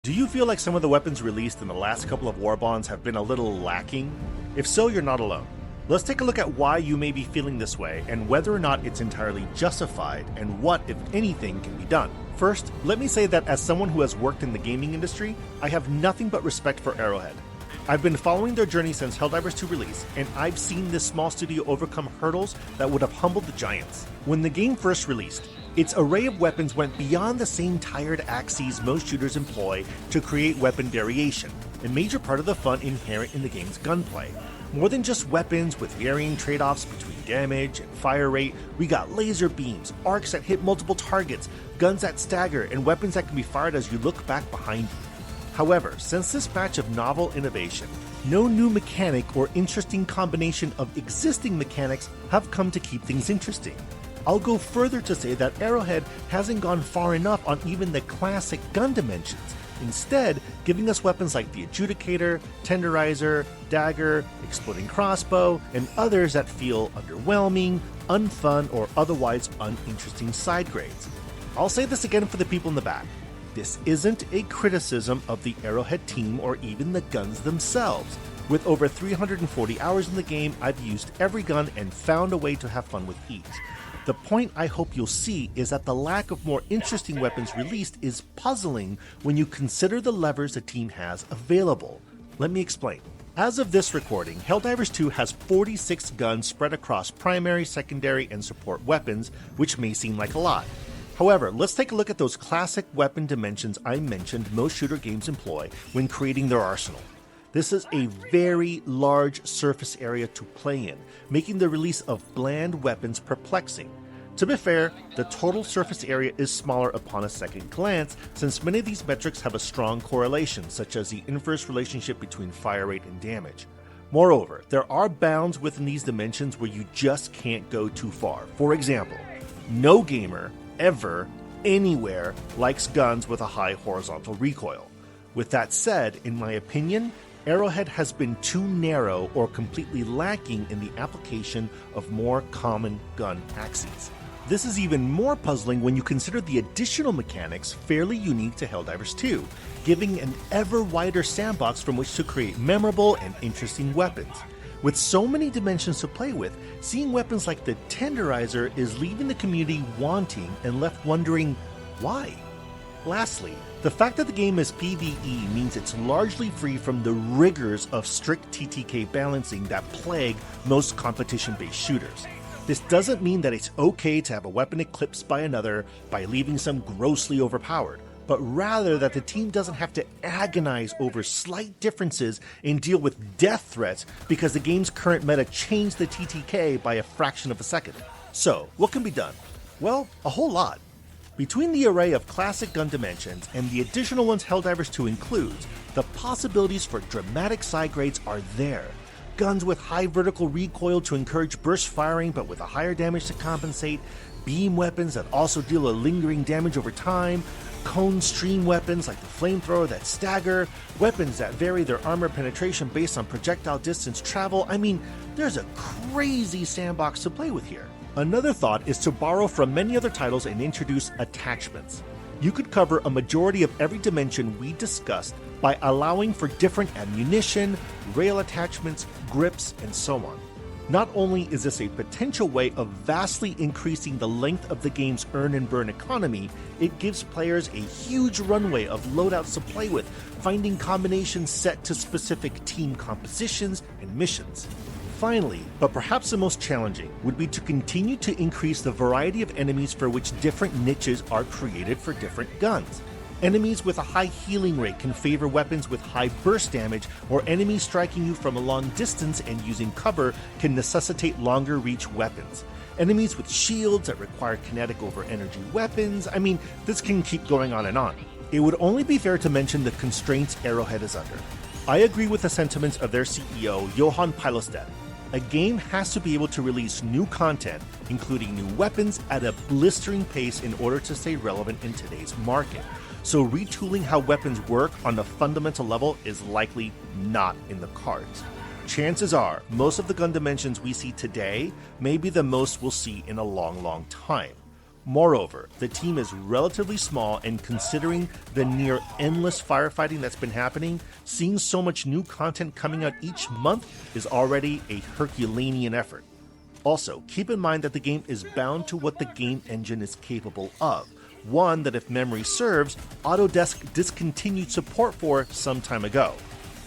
Do you feel like some of the weapons released in the last couple of war bonds have been a little lacking? If so, you're not alone. Let's take a look at why you may be feeling this way and whether or not it's entirely justified and what, if anything, can be done. First, let me say that as someone who has worked in the gaming industry, I have nothing but respect for Arrowhead. I've been following their journey since Helldivers 2 release, and I've seen this small studio overcome hurdles that would have humbled the giants. When the game first released, its array of weapons went beyond the same tired axes most shooters employ to create weapon variation, a major part of the fun inherent in the game's gunplay. More than just weapons with varying trade-offs between damage and fire rate, we got laser beams, arcs that hit multiple targets, guns that stagger, and weapons that can be fired as you look back behind you. However, since this batch of novel innovation, no new mechanic or interesting combination of existing mechanics have come to keep things interesting. I'll go further to say that Arrowhead hasn't gone far enough on even the classic gun dimensions, instead giving us weapons like the Adjudicator, Tenderizer, Dagger, Exploding Crossbow, and others that feel underwhelming, unfun, or otherwise uninteresting side grades. I'll say this again for the people in the back. This isn't a criticism of the Arrowhead team or even the guns themselves. With over 340 hours in the game, I've used every gun and found a way to have fun with each. The point I hope you'll see is that the lack of more interesting weapons released is puzzling when you consider the levers the team has available. Let me explain. As of this recording, Helldivers 2 has 46 guns spread across primary, secondary, and support weapons, which may seem like a lot. However, let's take a look at those classic weapon dimensions I mentioned most shooter games employ when creating their arsenal. This is a very large surface area to play in, making the release of bland weapons perplexing. To be fair, the total surface area is smaller upon a second glance, since many of these metrics have a strong correlation, such as the inverse relationship between fire rate and damage. Moreover, there are bounds within these dimensions where you just can't go too far. For example, no gamer, ever, anywhere, likes guns with a high horizontal recoil. With that said, in my opinion, Arrowhead has been too narrow or completely lacking in the application of more common gun axes. This is even more puzzling when you consider the additional mechanics fairly unique to Helldivers 2, giving an ever wider sandbox from which to create memorable and interesting weapons. With so many dimensions to play with, seeing weapons like the Tenderizer is leaving the community wanting and left wondering why. Lastly, the fact that the game is PvE means it's largely free from the rigors of strict TTK balancing that plague most competition-based shooters. This doesn't mean that it's okay to have a weapon eclipsed by another by leaving some grossly overpowered, but rather that the team doesn't have to agonize over slight differences and deal with death threats because the game's current meta changed the TTK by a fraction of a second. So, what can be done? Well, a whole lot. Between the array of classic gun dimensions and the additional ones Helldivers 2 includes, the possibilities for dramatic side grades are there. Guns with high vertical recoil to encourage burst firing but with a higher damage to compensate, beam weapons that also deal a lingering damage over time, cone stream weapons like the flamethrower that stagger, weapons that vary their armor penetration based on projectile distance travel. I mean, there's a crazy sandbox to play with here. Another thought is to borrow from many other titles and introduce attachments. You could cover a majority of every dimension we discussed by allowing for different ammunition, rail attachments, grips, and so on. Not only is this a potential way of vastly increasing the length of the game's earn and burn economy, it gives players a huge runway of loadouts to play with, finding combinations set to specific team compositions and missions. Finally, but perhaps the most challenging, would be to continue to increase the variety of enemies for which different niches are created for different guns. Enemies with a high healing rate can favor weapons with high burst damage, or enemies striking you from a long distance and using cover can necessitate longer reach weapons. Enemies with shields that require kinetic over energy weapons. I mean, this can keep going on and on. It would only be fair to mention the constraints Arrowhead is under. I agree with the sentiments of their CEO, Johan Pilestedt. A game has to be able to release new content, including new weapons, at a blistering pace in order to stay relevant in today's market. So retooling how weapons work on a fundamental level is likely not in the cards. Chances are, most of the gun dimensions we see today may be the most we'll see in a long time. Moreover, the team is relatively small, and considering the near endless firefighting that's been happening, seeing so much new content coming out each month is already a Herculean effort. Also, keep in mind that the game is bound to what the game engine is capable of, one that, if memory serves, Autodesk discontinued support for some time ago.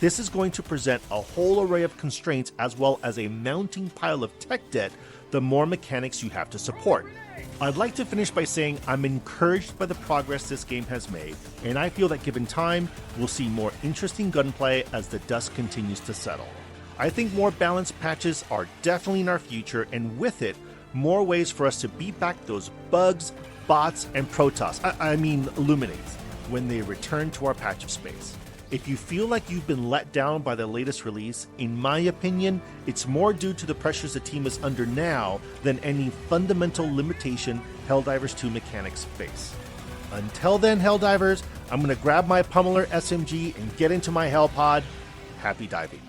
This is going to present a whole array of constraints as well as a mounting pile of tech debt the more mechanics you have to support. I'd like to finish by saying I'm encouraged by the progress this game has made, and I feel that given time, we'll see more interesting gunplay as the dust continues to settle. I think more balanced patches are definitely in our future, and with it, more ways for us to beat back those bugs, bots, and Protoss, Illuminates, when they return to our patch of space. If you feel like you've been let down by the latest release, in my opinion, it's more due to the pressures the team is under now than any fundamental limitation Helldivers 2 mechanics face. Until then, Helldivers, I'm going to grab my Pummeler SMG and get into my Hell Pod. Happy diving.